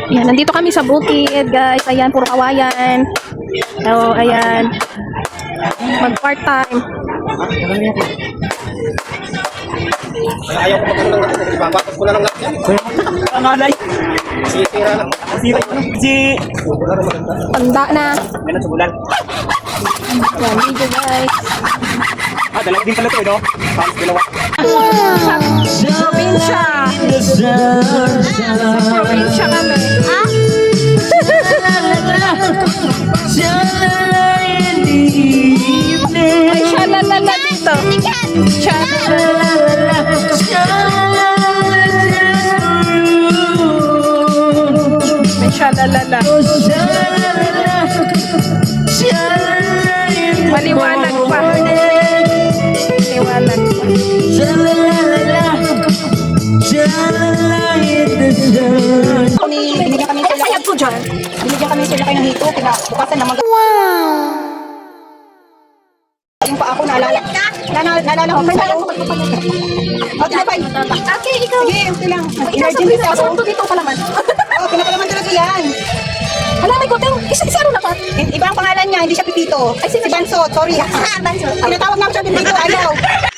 Ayan, nandito kami sa bukid, guys. Ayan, puro kawayan. So, ayan. Mag-part-time. Ayaw ko magulong ng gato. Ipapatos ko na lang lahat yan. Pangalay. Sisira lang. Sira si... Tanda na. Ganun sa bulan. Ayan, video, guys. Dalawa din pala ito, no? Tapos dalawa. Sa probinsya. Sa probinsya kami. Ay, shalalala dito. Shalalala. May shalalala. Maliwanag pa. Maliwanag pa. Binigyan kami sila. Sayap ko dyan. Binigyan kami sila kayo ng hito. Kinabukasan na yung pa ako naalala. Naalala ko. O, tinapay. Okay, ikaw. Sige, ito lang. Ikaw sa Emergency prisa. ako. Ito dito palaman. Oo, pinapalaman talaga yan. Hala, may kuting. Isa na pa. Iba ang pangalan niya, hindi siya Pipito. Ay, si Bansot. Sorry. Bansot. Tinatawag namin siya Pipito. Ayaw.